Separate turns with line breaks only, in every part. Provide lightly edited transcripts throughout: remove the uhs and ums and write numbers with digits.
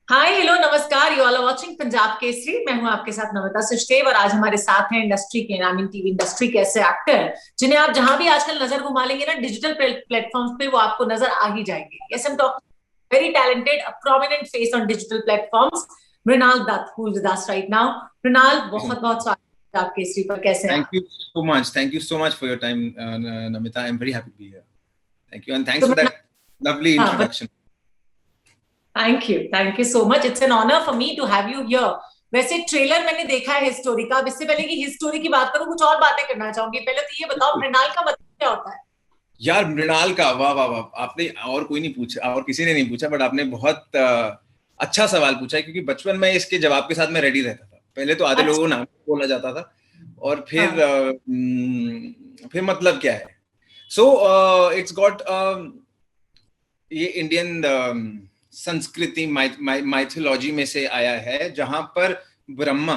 हाय hello नमस्कार। You all are watching Punjab Kesari. मैं हूं आपके साथ नमिता सचदेव और आज हमारे साथ हैं इंडस्ट्री के, आई मीन टीवी इंडस्ट्री के ऐसे एक्टर जिन्हें आप जहां भी आजकल नजर घुमा लेंगे ना डिजिटल प्लेटफॉर्म्स पे वो आपको नजर आ ही जाएंगे। Yes, I am talking very talented, a prominent face on digital platforms, Mrinal Dutt, who is with us right now. Mrinal, बहुत बहुत स्वागत है पंजाब केसरी पर। कैसे हैं
Thank
आप?
you so much. Thank you so much for your time, Namita. I'm very happy to be here. Thank you, and thanks
तो
for
Mrinal,
that lovely
हाँ,
introduction.
Thank you so much. It's an honour for me to have you here. वैसे trailer मैंने देखा है हिस story का। अब इससे पहले कि हिस स्टोरी की बात करूं, कुछ और बातें करना चाहूंगी। पहले तो ये बताओ, मृणाल का मतलब क्या होता है?
यार मृणाल का वाह वाह वाह, आपने और कोई नहीं पूछा और किसी ने नहीं पूछा, बट आपने बहुत अच्छा सवाल पूछा है, क्योंकि बचपन में इसके जवाब के साथ मैं रेडी रहता था। पहले तो आधे लोगों को
अच्छा।
नाम बोला जाता था, और
हाँ।
फिर मतलब क्या है। सो इट्स गॉट ये इंडियन संस्कृति माइथोलॉजी में से आया है, जहां पर ब्रह्मा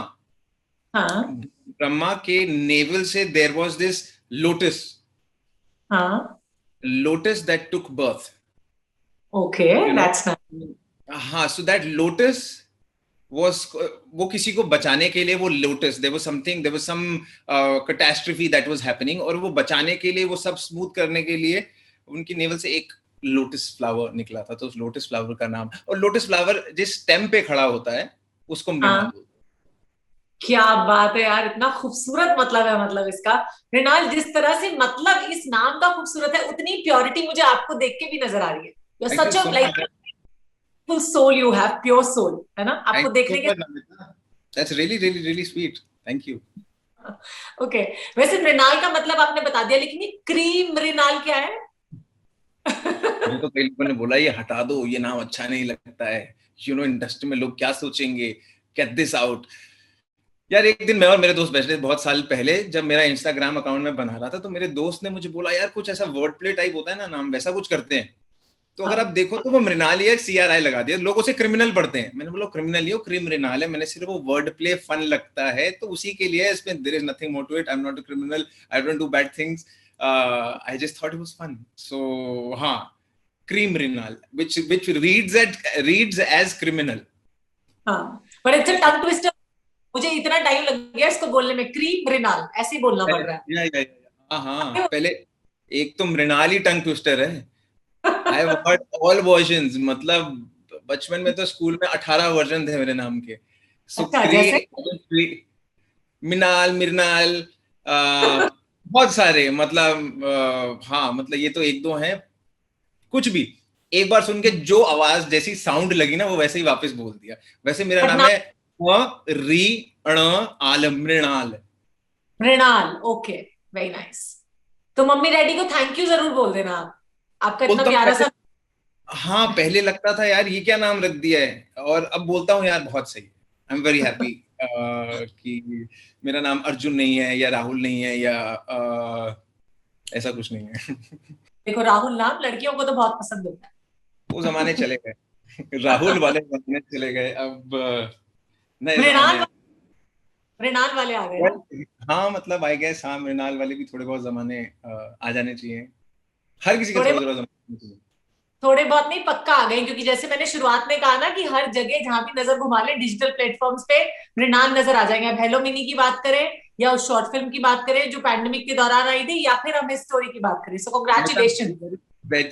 हाँ।
ब्रह्मा के नेवल से देयर वाज दिस लोटस
हाँ।
Lotus that took birth,
okay,
you know.
That's nice.
हाँ, सो दैट लोटस was, वो किसी को बचाने के लिए, वो lotus, there was something, there was some catastrophe that was happening, और वो बचाने के लिए, वो सब स्मूथ करने के लिए उनकी नेवल से एक लोटस फ्लावर निकला था। तो उस लोटस फ्लावर का नाम, और लोटस फ्लावर जिस स्टेम पे खड़ा होता है उसको मृणाल
हाँ,
बोलते
क्या बात है यार, इतना खूबसूरत मतलब है। मतलब इसका, मृणाल, जिस तरह से मतलब इस नाम का खूबसूरत है, उतनी प्योरिटी मुझे आपको देख के भी नजर आ रही है। यू आर
हैं। Thank you
such a
so
like
much.
Full soul, you have pure soul, है ना
थैंक
आपको
यू
देखने
सो
के।
Much Namita, that's really really really sweet. Thank you.
Okay. वैसे मृणाल का मतलब आपने बता दिया, लेकिन ये क्रीम मृणाल क्या है?
मुझे तो कई लोगों ने बोला ये हटा दो, ये नाम अच्छा नहीं लगता है, यू नो, इंडस्ट्री में लोग क्या सोचेंगे, गेट दिस आउट। यार एक दिन मैं और मेरे दोस्त बैठे थे बहुत साल पहले, जब मेरा इंस्टाग्राम अकाउंट में बना रहा था, तो मेरे दोस्त ने मुझे बोला यार कुछ ऐसा वर्ड प्ले टाइप होता है ना नाम, वैसा कुछ करते हैं। तो अगर आप
हाँ।
देखो तो वो मृणाल या CRI लगा दिया, लोग उसे क्रिमिनल पढ़ते हैं। मैंने बोला क्रिमिनल ही हो, क्रीम मृणाल है। मैंने सिर्फ वो वर्ड प्ले फन लगता है तो उसी के लिए, इसमें there is nothing more to it. I M not a criminal, I don't do bad things, I just thought it was fun. So हाँ, क्रीम Mrinal, which reads as criminal.
हाँ, पर इट्स अ टंग ट्विस्टर। मुझे इतना time लग गया इसको बोलने में, क्रीम मृणाल ऐसे ही बोलना पड़ रहा है।
हाँ हाँ, पहले एक तो मृणाल ही टंग ट्विस्टर है। I have heard all versions, मतलब बचपन में तो स्कूल में 18 वर्जन थे मेरे नाम के। सो
अच्छा, जैसे?
क्री मिनाल, मिरनाल, बहुत सारे, मतलब हाँ, मतलब ये तो एक दो हैं। कुछ भी एक बार सुन के जो आवाज जैसी साउंड लगी ना, वो वैसे ही वापस बोल दिया। वैसे मेरा नाम
पटना।
है री अण आल Mrinal.
Mrinal, okay. Very nice. तो मम्मी डैडी को थैंक यू जरूर बोल देना आप। आपका इतना
बोलता हूँ
प्यारा
पहले,
सा।
हाँ पहले लगता था यार ये क्या नाम रख दिया है, और अब बोलता हूँ यार बहुत सही। आई एम वेरी हैप्पी कि मेरा नाम अर्जुन नहीं है, या राहुल नहीं है, या ऐसा कुछ नहीं है।
देखो, राहुल नाम लड़कियों को तो बहुत पसंद होता
वो जमाने चले गए। राहुल
है।
वाले जमाने चले गए, अब नए जमाने
मृणाल,
आ
मृणाल वाले आ गए ना।
गए। हाँ मतलब आई गेस, हाँ मृणाल वाले भी थोड़े बहुत जमाने आ जाने चाहिए। हर किसी के
थोड़े
थोड़े थोड़े जमाने चाहिए।
थोड़े बहुत नहीं, पक्का आ गए, क्योंकि जैसे मैंने शुरुआत में कहा ना कि हर जगह जहां भी नजर घुमा ले डिजिटल प्लेटफॉर्म्स पे मृणाल नजर आ जाएंगे। अब हेलो मिनी की बात करें, या उस शॉर्ट फिल्म की बात करें जो पैंडेमिक के दौरान आई थी, या फिर हम इस स्टोरी की बात करें, so congratulation.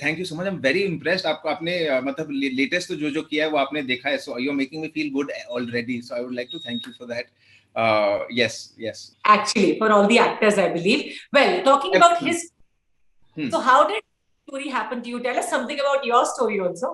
Thank you so much, I am very impressed. आपको आपने मतलब लेटेस्ट तो जो जो किया है वो आपने देखा है, so you are making me feel good already, so I would like to thank you for that. Yes yes.
Actually, for all the actors, I believe. Well, talking about his, so how did story happen to you? Tell us something about your story also.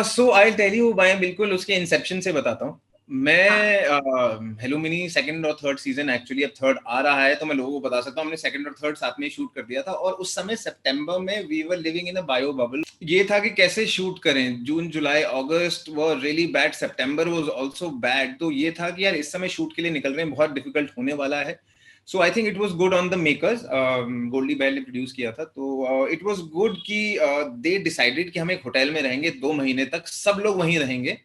So I tell you, मैं बिल्कुल उसके inception से बताता हूँ।
हाँ।
मैं hello mini second और third season, actually अब थर्ड आ रहा है तो मैं लोगों को बता सकता हूँ, हमने सेकंड और थर्ड साथ में शूट कर दिया था, और उस समय सितंबर में we were living in a bio bubble. ये था कि कैसे शूट करें, जून जुलाई अगस्त वो really bad, September was also bad. तो ये था कि यार इस समय शूट के लिए निकल रहे हैं, बहुत डिफिकल्ट होने वाला है। So I think it was good on the makers, Goldie Behl ने प्रोड्यूस किया था, तो इट वाज गुड कि दे डिसाइडेड कि हम एक होटल में रहेंगे 2 महीने तक, सब लोग वहीं रहेंगे।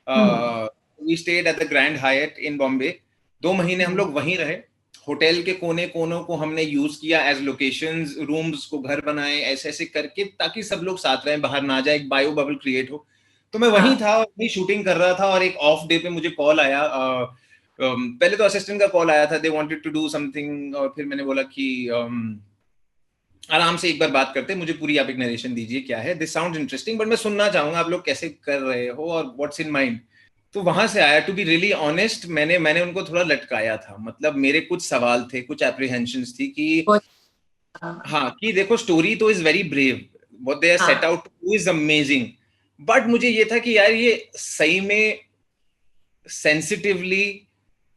Hmm.
We stayed at the Grand Hyatt in Bombay. 2 महीने हम
हम्म।
लोग वहीं रहे। होटल के कोने कोनों को हमने यूज किया एज लोकेशंस, रूम्स को घर बनाए, ऐसे ऐसे करके ताकि सब लोग साथ रहें, बाहर ना जाए, एक बायो बबल क्रिएट हो। तो मैं वहीं था और वहीं शूटिंग कर रहा था, और एक ऑफ डे पे मुझे कॉल आया। पहले तो असिस्टेंट का कॉल आया था, they wanted to do something, और फिर मैंने बोला कि आराम से एक बार बात करते, मुझे पूरी आप एक नरेशन दीजिए क्या है, दिस साउंड्स इंटरेस्टिंग, बट मैं सुनना चाहूंगा आप लोग कैसे कर रहे हो और व्हाट्स इन माइंड। तो वहां से आया, टू बी रियली ऑनेस्ट, मैंने उनको थोड़ा लटकाया था, मतलब मेरे कुछ सवाल थे, कुछ एप्रीहेंशंस थी कि हाँ, कि देखो स्टोरी तो is very brave, what they are set out to do is amazing, but मुझे ये था कि यार ये सही में सेंसिटिवली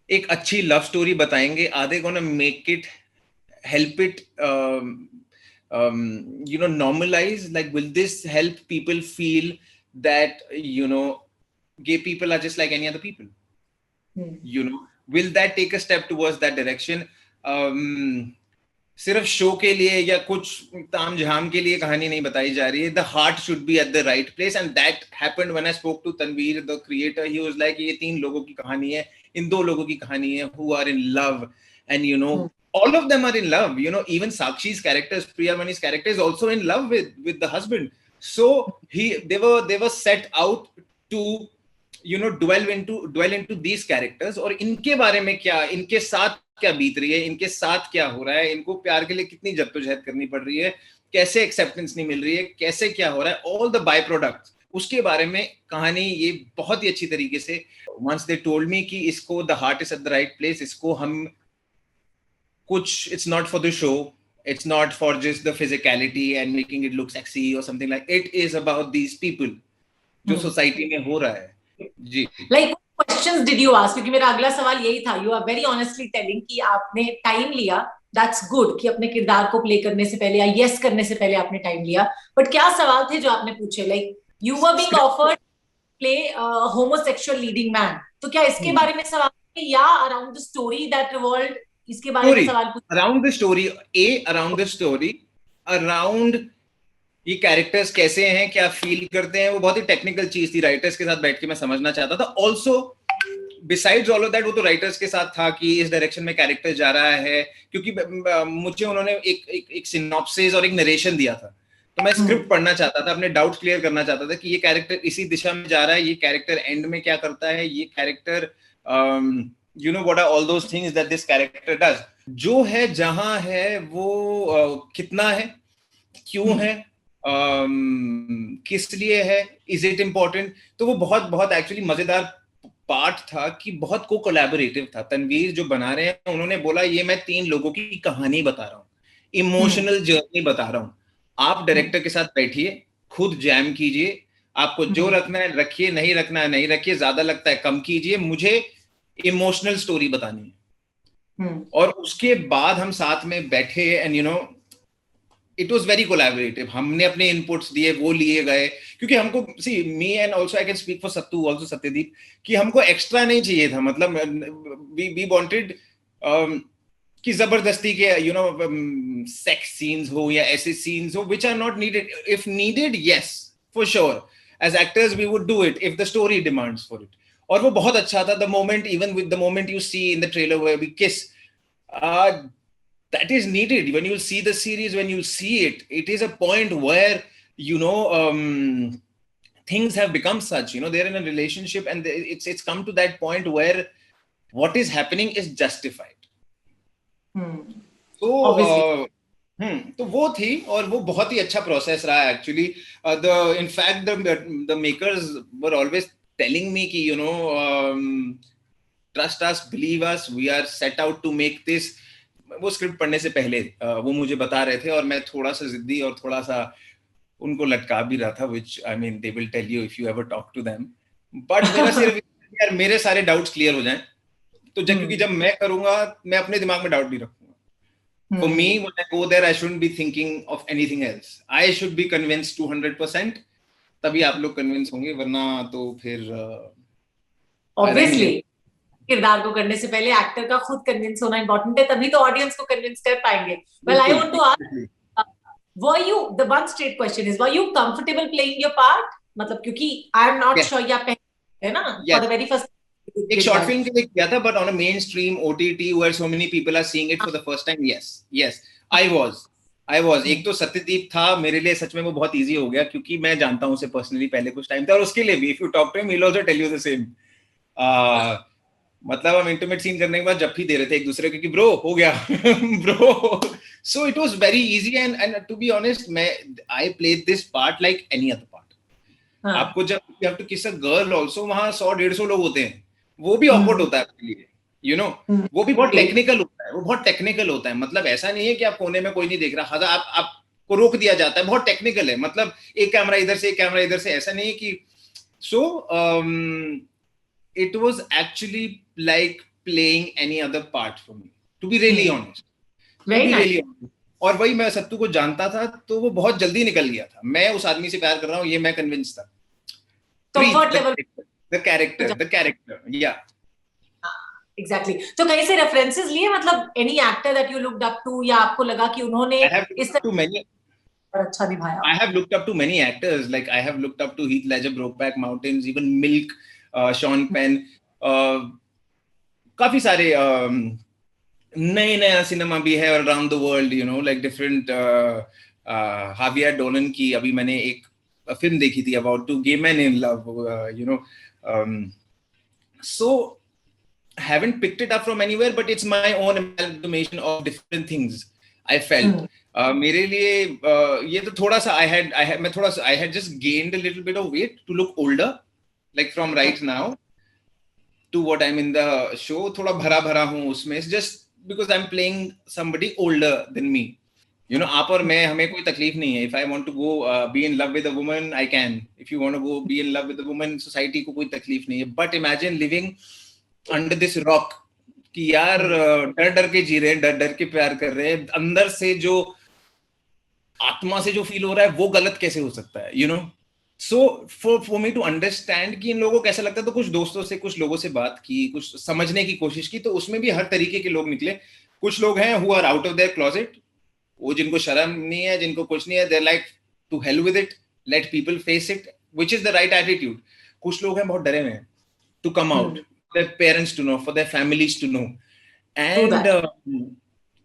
एक अच्छी लव स्टोरी बताएंगे, are they gonna make it, help it normalize, like will this help people feel that gay people are just like any other people? Will that take a step towards that direction? सिर्फ show के लिए या कुछ ताम झाम के लिए कहानी नहीं बताई जा रही है, the heart should be at the right place, and that happened when I spoke to Tanveer the creator, he was like ये 3 लोगों की कहानी है, इन 2 लोगों की कहानी है who are in love, and all of them are in love, even Sakshi's character, Priyamani's character is also in love with the husband, so they were set out to dwell into these characters, और इनके बारे में क्या, इनके साथ क्या बीत रही है, इनके साथ क्या हो रहा है, इनको प्यार के लिए कितनी जद्दोजहद करनी पड़ रही है, कैसे एक्सेप्टेंस नहीं मिल रही है, कैसे क्या हो रहा है, ऑल द बाय प्रोडक्ट्स, उसके बारे में कहानी ये बहुत ही अच्छी तरीके से, once they told me कि इसको the heart is at the right place, इसको हम कुछ, it's not for the show, it's not for just the physicality and making it look sexy or something, like it is about these people जो society में हो रहा है जी।
Like what questions did you ask? क्योंकि मेरा अगला सवाल यही था, you are very honestly telling कि आपने टाइम लिया, that's good, कि अपने किरदार को प्ले करने से पहले या यस करने से पहले आपने टाइम लिया, बट क्या सवाल थे जो आपने पूछे? Like you were being offered play homosexual leading man, तो क्या इसके बारे में सवाल थे या around the story that revolved, इसके बारे में सवाल पूछे?
अराउंड द स्टोरी, अराउंड ये कैरेक्टर्स कैसे हैं, क्या फील करते हैं, वो बहुत ही टेक्निकल चीज थी, राइटर्स के साथ बैठ के मैं समझना चाहता था। Also besides all of that, वो तो राइटर्स के साथ था कि इस डायरेक्शन में कैरेक्टर जा रहा है, क्योंकि मुझे उन्होंने एक सिनॉप्सिस और एक नरेशन दिया था, तो मैं स्क्रिप्ट पढ़ना चाहता था, अपने डाउट क्लियर करना चाहता था कि ये कैरेक्टर इसी दिशा में जा रहा है, ये कैरेक्टर एंड में क्या करता है, ये character what are all those things that this character does, जो है जहां है वो कितना है, क्यों है, किस लिए है, इज इट इम्पोर्टेंट। तो वो बहुत बहुत एक्चुअली मजेदार पार्ट था कि बहुत को कोलैबोरेटिव था। तनवीर जो बना रहे हैं उन्होंने बोला ये मैं 3 लोगों की कहानी बता रहा हूँ, इमोशनल जर्नी बता रहा हूँ, आप डायरेक्टर के साथ बैठिए, खुद जैम कीजिए, आपको जो रखना है रखिए, नहीं रखना है नहीं रखिए, ज्यादा लगता है कम कीजिए, मुझे इमोशनल स्टोरी बतानी है। और उसके बाद हम साथ में बैठे and it was very collaborative, हमने अपने इनपुट्स दिए, वो लिए गए, क्योंकि हमको see me and also I can speak for Sattu also, Satyadeep, कि हमको एक्स्ट्रा नहीं चाहिए था, मतलब वी वांटेड कि जबरदस्ती के सेक्स सीन्स हो या ऐसे सीन्स हो which are not needed, if needed yes for sure as actors we would do it if the story demands for it. और वो बहुत अच्छा था, the moment, even with the moment you see in the trailer where we kiss, that is needed when you see the series, when you see it, it is a point where things have become such, they're in a relationship and it's come to that point where what is happening is justified. So तो वो थी, और वो बहुत ही अच्छा process रहा actually. in fact the makers were always telling me कि trust us, believe us, we are set out to make this। वो स्क्रिप्ट पढ़ने से पहले वो मुझे बता रहे थे, और मैं थोड़ा सा जिद्दी और थोड़ा सा उनको लटका भी रहा था, which I mean they will tell you if you ever talk to them, but मेरा सिर्फ यार मेरे सारे डाउट्स क्लियर हो जाएं, तो क्योंकि जब मैं करूंगा मैं अपने दिमाग में डाउट नहीं रखूंगा। For me when I go there I shouldn't be thinking of anything else, I should be convinced 200%, तभी आप लोग कन्विंस होंगे, वरना तो फिर
obviously किरदार को करने से पहले एक्टर का खुद कन्विंस होना इंपॉर्टेंट है, तभी तो ऑडियंस को कन्विंस कर पाएंगे। Well I want to ask, were you, the one straight question is, were you comfortable playing your part? मतलब क्योंकि आई एम नॉट श्योर, या है ना फॉर द वेरी फर्स्ट
एक शॉर्ट फिल्म के लिए किया था, but on a mainstream OTT where so many people are seeing it for the first time, yes I was I was, एक तो सत्यदीप था मेरे लिए, सच में वो बहुत इजी हो गया क्योंकि मैं जानता हूँ उसे पर्सनली पहले कुछ टाइम था, और उसके लिए भी if you talk to him he will also tell you the same. मतलब हम इंटीमेट सीन करने के बाद जब भी दे रहे थे एक दूसरे को कि ब्रो हो गया bro. So it was very easy and to be honest मैं I played this part like any other part. आपको जब यू हैव टू किस अ गर्ल आल्सो, वहां 100-150 लोग होते हैं, वो भी ऑकवर्ड होता है आपके लिए, यू नो, वो भी बहुत टेक्निकल होता है, वो बहुत टेक्निकल होता है। मतलब ऐसा नहीं है कि आप कोने में कोई नहीं देख रहा, आपको रोक दिया जाता है, बहुत टेक्निकल है। मतलब एक कैमरा इधर से एक कैमरा इधर से, ऐसा नहीं है कि सो it was actually like playing any other part for me, to be really honest,
very nice.
really honest. और वही मैं सत्तू को जानता था तो वो बहुत जल्दी निकल गया था, मैं उस आदमी से प्यार कर रहा हूँ ये मैं कन्विंस था।
Comfort level,
the character yeah
exactly. तो कहीं से रेफरेंसेस लिए, मतलब any actor that you looked up to, या आपको लगा कि उन्होंने इस तरह अच्छा निभाया?
I have looked up to many actors, like I have looked up to Heath Ledger, Brokeback Mountains, even Milk, Sean Penn, काफी सारे नए नया सिनेमा भी है around the world, you know, like different. हावियर डोलन की अभी मैंने एक फिल्म देखी थी about two gay man in love, you know, so haven't picked it up from anywhere, but it's my own amalgamation of different things I felt. मेरे लिए ये तो थोड़ा सा I had just gained a little bit of weight to look older, like from right now to what I'm in the show. थोड़ा भरा भरा हूँ उसमें, it's just because I'm playing somebody older than me, you know. आप और मैं, हमें कोई तकलीफ नहीं है। If I want to go be in love with a woman, I can. If you want to go be in love with a woman, society को कोई तकलीफ नहीं है। But imagine living under this rock कि यार डर डर के जी रहे हैं, डर डर के प्यार कर रहे हैं, अंदर से जो आत्मा से जो फील हो रहा है वो गलत कैसे हो सकता है, you know. So for me to understand कि इन लोगों को कैसा लगता है, तो कुछ दोस्तों से, कुछ लोगों से बात की, कुछ समझने की कोशिश की, तो उसमें भी हर तरीके के लोग निकले। कुछ लोग हैं who are out of their closet, वो जिनको शर्म नहीं है, जिनको कुछ नहीं है, they like to hell with it, let people face it, which is the right attitude. कुछ लोग हैं बहुत डरे हुए हैं to come out, their parents to know, for their families to know. And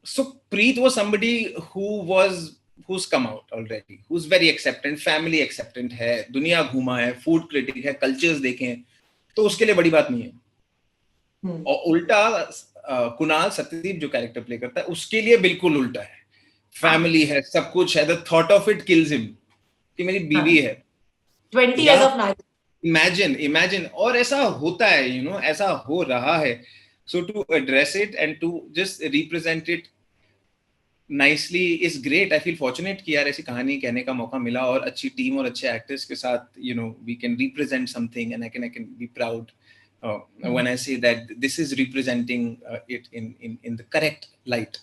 so Preet was somebody who's come out already, who's very acceptant, family acceptant है, दुनिया घूमा है, फूड क्रिटिक है, कल्चर्स देखे हैं, तो उसके लिए बड़ी बात नहीं है। और उल्टा कुणाल सत्यदीप जो कैरेक्टर प्ले करता है उसके लिए बिल्कुल उल्टा है, फैमिली है, सब कुछ है, the thought of it kills him कि मेरी बीवी है,
20 years of marriage.
Imagine, और ऐसा होता है, you know, ऐसा हो रहा है। So to address it and to just represent it nicely is great. I feel fortunate कि यार ऐसी कहानी कहने का मौका मिला, और अच्छी टीम और अच्छे एक्टर्स के साथ, you know, we can represent something, and I can be proud when I say that this is representing it in the correct light.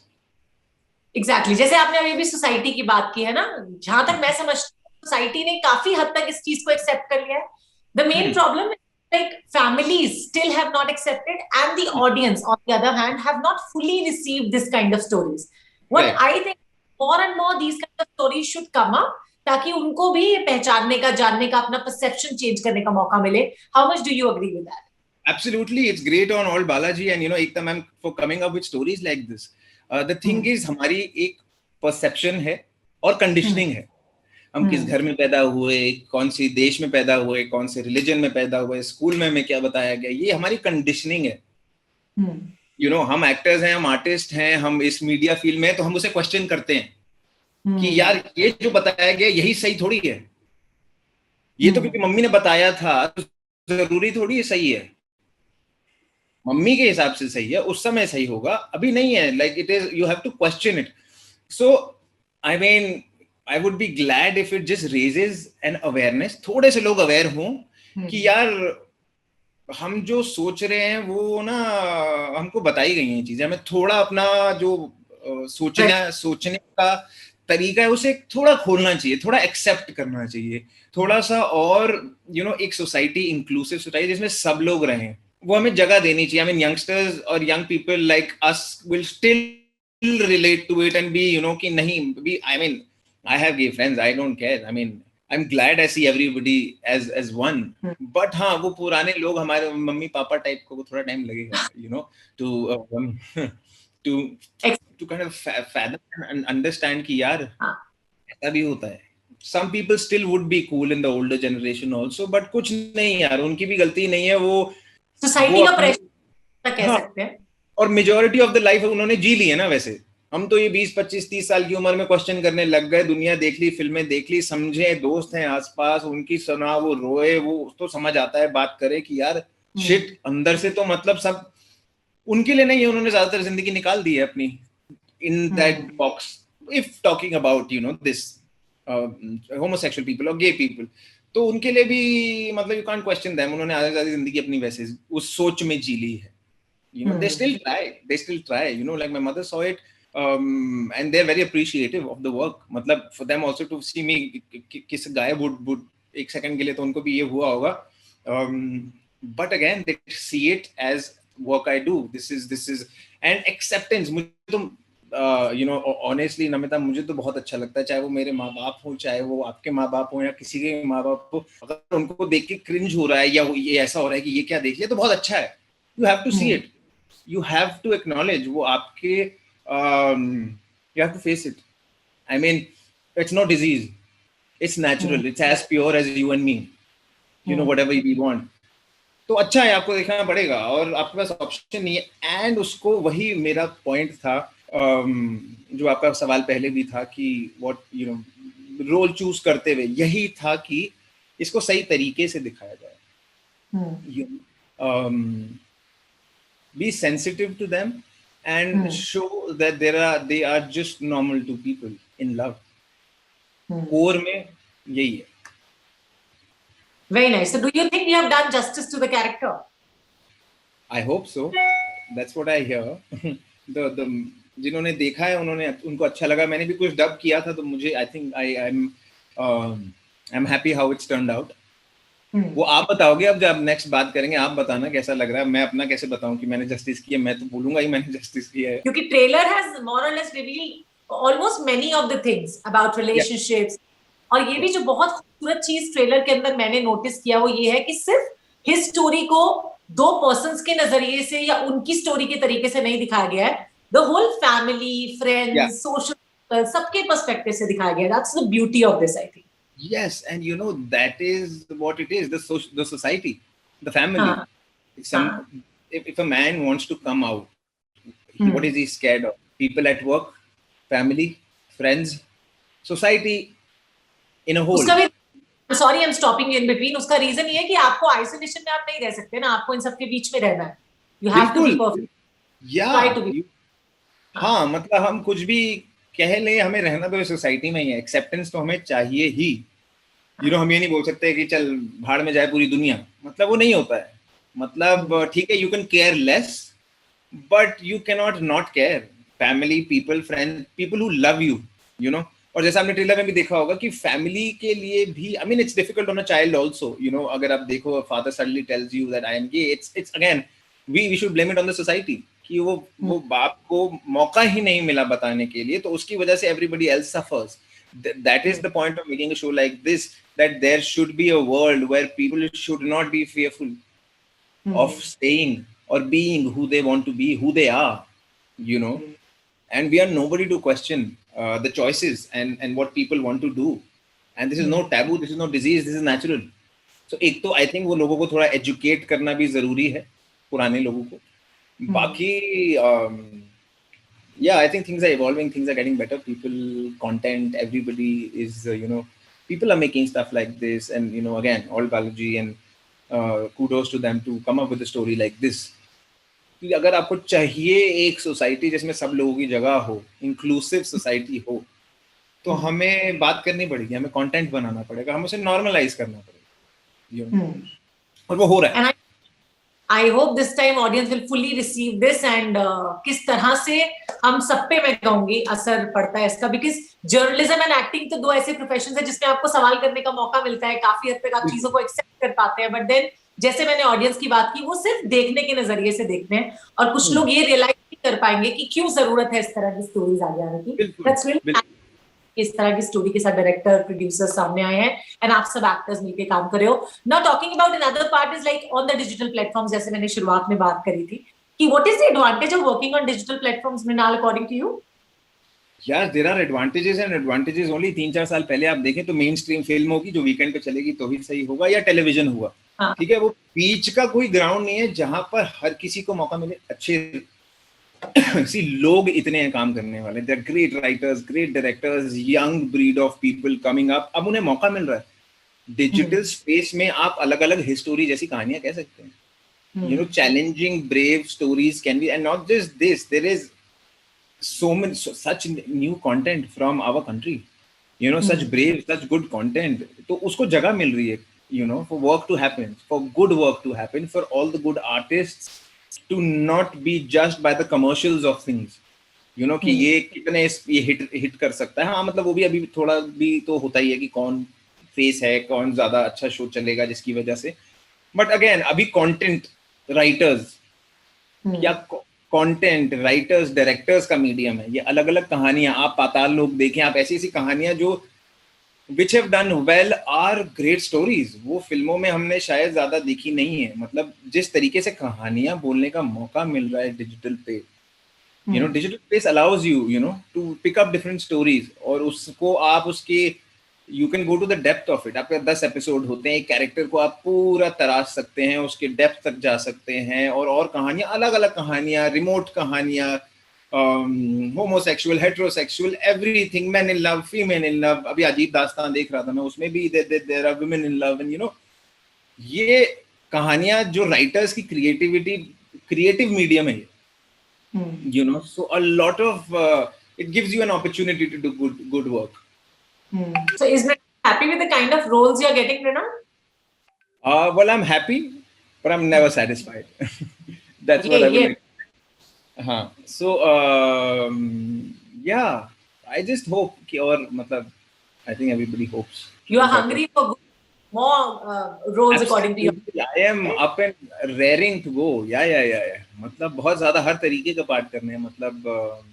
Exactly. जैसे आपने अभी भी सोसाइटी की बात की है ना, जहां तक मैं समझती हूँ सोसाइटी ने काफी हद तक इस चीज को एक्सेप्ट कर लिया है। The main problem is like families still have not accepted, and the audience on the other hand have not fully received this kind of stories. What I think more and more these kind of stories should come up, ताकि उनको भी पहचानने का, जानने का, अपना perception change करने का मौका मिले। How much do you agree with that?
Absolutely, it's great on all Balaji and, you know, Ekta ma'am for coming up with stories like this. The thing is हमारी एक perception है और conditioning है। हम किस घर में पैदा हुए, कौन सी देश में पैदा हुए, कौन से रिलीजन में पैदा हुए, स्कूल में हमें क्या बताया गया, ये हमारी कंडीशनिंग है। यू नो, हम एक्टर्स हैं, हम आर्टिस्ट हैं, हम इस मीडिया फील्ड में, तो हम उसे क्वेश्चन करते हैं कि यार ये जो बताया गया यही सही थोड़ी है, ये तो क्योंकि मम्मी ने बताया था तो जरूरी थोड़ी सही है। मम्मी के हिसाब से सही है, उस समय सही होगा, अभी नहीं है। Like it is, you have to question it. So I mean I would be glad if it just raises an awareness, थोड़े से लोग अवेयर हों कि यार हम जो सोच रहे हैं वो ना हमको बताई गई हैं चीजें, हमें थोड़ा अपना जो सोचने का तरीका है उसे थोड़ा खोलना चाहिए, थोड़ा एक्सेप्ट करना चाहिए, थोड़ा सा, और यू नो, एक सोसाइटी, इंक्लूसिव सोसाइटी जिसमें सब लोग रहें, वो हमें जगह देनी चाहिए। आई मीन यंगस्टर्स और young people like us will still relate to it and be, you know, कि नहीं भी, I mean I have gay friends. I don't care. I mean, I'm glad I see everybody as one. But हाँ, वो पुराने लोग, हमारे mummy papa type को थोड़ा टाइम लगेगा, you know, to kind of fathom and understand कि यार ऐसा भी होता है. Some people still would be cool in the older generation also, but कुछ नहीं यार, उनकी भी गलती नहीं है, वो
सोसाइटी का प्रेशर कह सकते हैं.
और मेजॉरिटी ऑफ द लाइफ उन्होंने जी ली है ना. वैसे हम तो ये 20, 25, 30 साल की उम्र में क्वेश्चन करने लग गए, दुनिया देख ली, फिल्में देख ली, समझे, दोस्त हैं आसपास, उनकी सुना, वो रोए, वो तो समझ आता है, बात करे कि यार शिट अंदर से तो मतलब सब उनके लिए नहीं है, उन्होंने ज्यादातर जिंदगी निकाल दी है अपनी in that box. If talking about this homosexual people और गे पीपल, तो उनके लिए भी मतलब यू कांट क्वेश्चन देम. उन्होंने आधी ज्यादा जिंदगी अपनी वैसे उस सोच में जी ली है. They still try, like my mother saw it, and they're very appreciative of the work. मतलब for them also to see me, किस guy would एक second के लिए तो उनको भी ये हुआ होगा, but again they see it as work I do. This is and acceptance. मुझे तो honestly नमिता, मुझे तो बहुत अच्छा लगता है, चाहे वो मेरे माँ बाप हो, चाहे वो आपके माँ बाप हो, या किसी के माँ बाप हो, अगर उनको देख के क्रिंज हो रहा है या ये ऐसा हो रहा है कि ये क्या देख लिया, तो बहुत अच्छा है. You have to see it. You have to acknowledge वो आपके you have to face it. I mean, it's no disease. It's natural. It's as pure as you and me. Whatever we want. तो अच्छा है, आपको देखना पड़ेगा और आपके पास ऑप्शन नहीं है. एंड उसको वही मेरा पॉइंट था, जो आपका सवाल पहले भी था कि व्हाट रोल चूज करते हुए यही था कि इसको सही तरीके से दिखाया जाए. Be sensitive to them and show that they are just normal two people in love. Core में यही है.
Very nice. So do you think you have done justice to the character?
I hope so. That's what I hear. the जिन्होंने देखा है उनको अच्छा लगा. मैंने भी कुछ डब किया था, तो मुझे I think I'm happy how it's turned out. वो आप बताओगे अब, जब नेक्स्ट बात करेंगे आप बताना कैसा लग रहा है. मैं अपना कैसे बताऊं कि मैंने जस्टिस किया, मैं तो बोलूंगा ही मैंने जस्टिस किया है,
क्योंकि ट्रेलर हैज मोर और less reveal almost many of the things about relationships. और ये भी जो बहुत खूबसूरत चीज ट्रेलर के अंदर मैंने नोटिस किया वो ये है कि सिर्फ हिज स्टोरी को दो पर्सन्स के नजरिए से या उनकी स्टोरी के तरीके से नहीं दिखाया गया है. The whole family, friends, social, सबके पर्सपेक्टिव से दिखाया गया. That's the beauty of this, I think.
Yes, and that is what it is, the society, the family. If a man wants to come out, what is he scared of? People at work, family, friends, society in a whole.
Sorry, I'm stopping you in between. उसका reason ये है कि आपको isolation में आप नहीं रह सकते ना, आपको इन सबके बीच में रहना है. You have to be perfect.
Try to be. हाँ, मतलब हम कुछ भी कह ले, हमें रहना तो सोसाइटी में ही है. एक्सेप्टेंस तो हमें चाहिए ही. हम ये नहीं बोल सकते कि चल भाड़ में जाए पूरी दुनिया, मतलब वो नहीं होता है. मतलब ठीक है, you can care less, but you can not care. Family, people, friend, people who love you, और जैसा आपने ट्रेलर में भी देखा होगा कि फैमिली के लिए भी, I mean it's difficult on a child also. अगर आप देखो, father suddenly tells you that I am gay, it's again we should blame it on the society कि वो बाप को मौका ही नहीं मिला बताने के लिए, तो उसकी वजह से everybody else suffers. That is the point of making a show like this, that there should be a world where people should not be fearful of staying or being who they want to be, who they are, and we are nobody to question the choices and what people want to do. And this is no taboo, this is no disease, this is natural. So एक तो I think वो लोगों को थोड़ा educate करना भी जरूरी है, पुराने लोगों को. बाकी yeah, I think things are evolving, things are getting better. People, content, everybody is, people are making stuff like this. And, again, all Balaji and kudos to them to come up with a story like this. अगर आपको चाहिए एक society जिसमें सब लोगों की जगह हो, इंक्लूसिव सोसाइटी हो, तो हमें बात करनी पड़ेगी, हमें कंटेंट बनाना पड़ेगा, हमें उसे नॉर्मलाइज करना पड़ेगा. और वो हो रहा है.
I hope this time audience will fully receive this and किस तरह से हम सब पे, मैं कहूंगी, असर पड़ता है इसका. बिकॉज जर्नलिज्म एंड एक्टिंग तो दो ऐसे प्रोफेशन है जिसमें आपको सवाल करने का मौका मिलता है, काफी हद तक आप चीजों को एक्सेप्ट कर पाते हैं. बट देन जैसे मैंने ऑडियंस की बात की, वो सिर्फ देखने के नजरिए से देखते हैं, और कुछ लोग ये रियलाइज नहीं कर पाएंगे कि क्यों जरूरत है इस तरह की स्टोरीज आगे आने की. That's really इस तरह की स्टोरी के साथ डायरेक्टर, प्रोड्यूसर सामने आए हैं एंड आप सब एक्टर्स मिलकर काम कर रहे हो. Now talking about another part is like on the digital platforms, जैसे मैंने शुरुआत में बात करी थी, कि what is the advantage of working on digital platforms, Mrinal, according to you?
यार there are advantages and advantages only. 3-4 साल पहले आप देखें तो मेन स्ट्रीम फिल्म होगी जो वीकेंड पे चलेगी तो ही सही होगा, या टेलीविजन हुआ, ठीक है, वो बीच का कोई ग्राउंड नहीं है जहां पर हर किसी को मौका मिले। अच्छे सी लोग इतने हैं काम करने वाले, they are great writers, great directors, young breed of people coming up, अब उन्हें मौका मिल रहा है। डिजिटल स्पेस में आप अलग अलग हिस्टोरी जैसी कहानियां कह सकते हैं, you know, challenging brave stories can be, and not just this, there is such new content from our country, you know, such brave, such good content, तो उसको जगह मिल रही है, you know, for work to happen, for good work to happen, for all the good artists to not be judged by the commercials of things, you know, कि ये कितने ये hit कर सकता है। हाँ मतलब वो भी अभी थोड़ा भी तो होता ही है कि कौन फेस है, कौन ज्यादा अच्छा शो चलेगा जिसकी वजह से, बट अगेन अभी कंटेंट राइटर्स या कंटेंट राइटर्स डायरेक्टर्स का मीडियम है। ये अलग अलग कहानियां, आप पाताल लोक देखें, आप ऐसी ऐसी कहानियां जो which have done well are great stories, वो फिल्मों में हमने शायद ज्यादा देखी नहीं है। मतलब जिस तरीके से कहानियां बोलने का मौका मिल रहा है डिजिटल पे, you know, digital space allows you, you know, to pick up different stories, और उसको आप उसके you can go to the depth of it। आपके 10 एपिसोड होते हैं, एक कैरेक्टर को आप पूरा तराश सकते हैं, उसके डेप्थ तक जा सकते हैं, और कहानियां, अलग अलग कहानियां, रिमोट कहानियां, homosexual, heterosexual, everything, man in love, female in love. अभी अजीब दास्तान देख रहा था मैं, उसमें भी there are women in love, and you know, ये कहानियां जो राइटर्स की क्रिएटिव मीडियम है, you know, so a lot of it gives you an opportunity to do good work.
So is Mrinal happy with the kind of roles you're getting, Mrinal?
Well, I'm happy, but I'm never satisfied. That's what I would like. So yeah, I just hope कि, और मतलब I think everybody hopes.
You are hungry for more roles. Absolutely. According to you.
I am up and raring to go. Yeah. मतलब बहुत ज़्यादा हर तरीके का part करने हैं, मतलब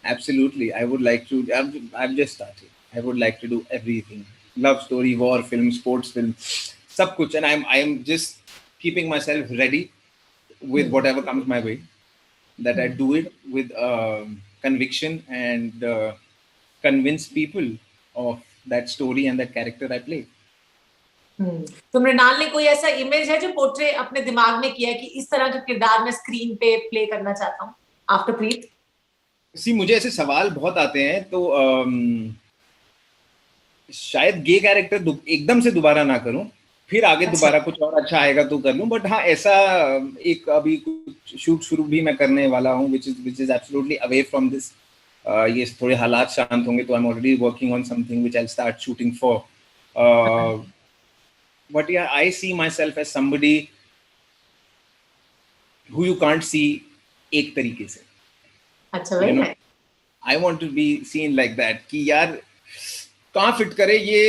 absolutely. I would like to. I've just started. I would like to do everything. Love story, war film, sports film, सब कुछ, and I'm just keeping myself ready with whatever comes my way. That I do it with conviction and convince people of that story and that character I play.
तो मृणाल ने कोई ऐसा image है जो portray अपने दिमाग में किया है कि इस तरह का किरदार मैं स्क्रीन पे प्ले करना चाहता हूँ आफ्टर प्रीत?
सी मुझे ऐसे सवाल बहुत आते हैं, तो शायद गे कैरेक्टर एकदम से दोबारा ना करूं, फिर आगे दोबारा कुछ और अच्छा आएगा तो कर लूं, बट हाँ ऐसा एक अभी कुछ शूट शुरू भी मैं करने वाला हूं which is absolutely away from this. ये थोड़े हालात शांत होंगे तो I'm already working on something which I'll start shooting for. But yeah, I see myself as somebody who you can't see एक तरीके से.
अच्छा, very nice.
I want to be seen like that कि यार कहाँ फिट करे ये.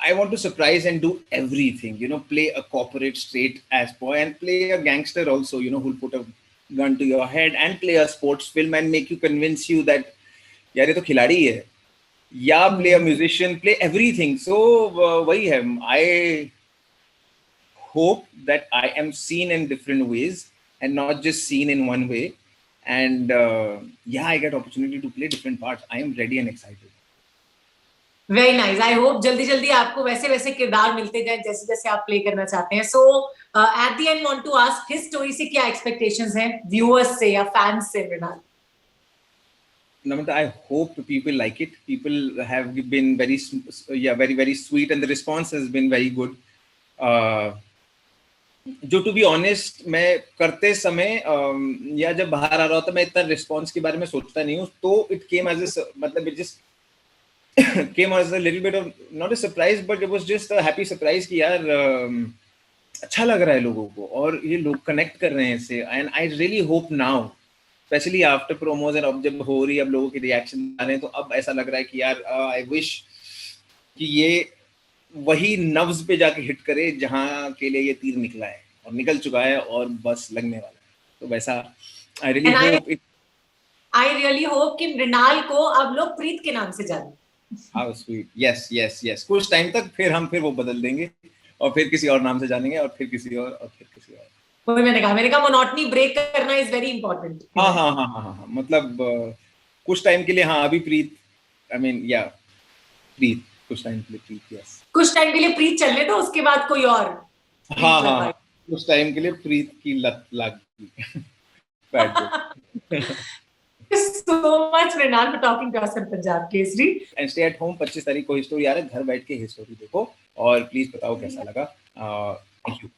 I want to surprise and do everything, you know, play a corporate straight ass boy and play a gangster also, you know, who'll put a gun to your head, and play a sports film and make you convince you that यार ये तो खिलाड़ी है, या play a musician, play everything. So वही है, I hope that I am seen in different ways and not just seen in one way, and yeah, I get opportunity to play different parts. I am ready and excited.
Very nice. I hope जल्दी जल्दी आपको वैसे वैसे किरदार मिलते जाए जैसे जैसे आप प्ले करना चाहते हैं. So at the end want to ask, his story से क्या एक्सपेक्टेशंस हैं व्यूअर्स से या फैंस से, Mrinal?
Namita, I hope people like it. People have been very very sweet, and the response has been very good. जो to be honest मैं करते समय या जब बाहर आ रहा होता मैं इतना रिस्पॉन्स के बारे में सोचता नहीं हूँ, तो इट केम एज अ मतलब it just came as a little bit of not a surprise, but it was just a happy surprise कि यार अच्छा लग रहा है लोगों को और ये लोग कनेक्ट कर रहे हैं इससे. And I really hope now, specially after promos and अब जब हो रही है, अब लोगों के रिएक्शन आ रहे हैं, तो अब ऐसा लग रहा है कि यार आई विश कि ये वही नब्ज पे जाके हिट करे जहाँ के लिए ये तीर निकला है और निकल चुका है और बस लगने वाला है. तो वैसा आई
रियली होप कि मृणाल को अब लोग प्रीत के नाम से जाने.
How sweet. Yes. कुछ टाइम तक फिर हम वो बदल देंगे और फिर किसी और नाम से जानेंगे और फिर किसी और फिर किसी और.
वही मैंने कहा मोनोटनी ब्रेक करना इज वेरी इंपॉर्टेंट।
हाँ, मतलब कुछ टाइम के लिए, हाँ अभी प्रीत, आई मीन या प्रीत, कुछ टाइम के लिए प्रीत, यस
कुछ टाइम के लिए प्रीत चलने तो उसके बाद कोई और।
हाँ, कुछ टाइम के लिए प्रीत की लत लग गई। Bad joke.
So much Mrinal for talking to us on Punjab Kesari.
And stay at home, 25 तारीख को हिस्टोरी आ रहा है, घर बैठ के हिस्टोरी देखो और प्लीज बताओ कैसा लगा। Thank you.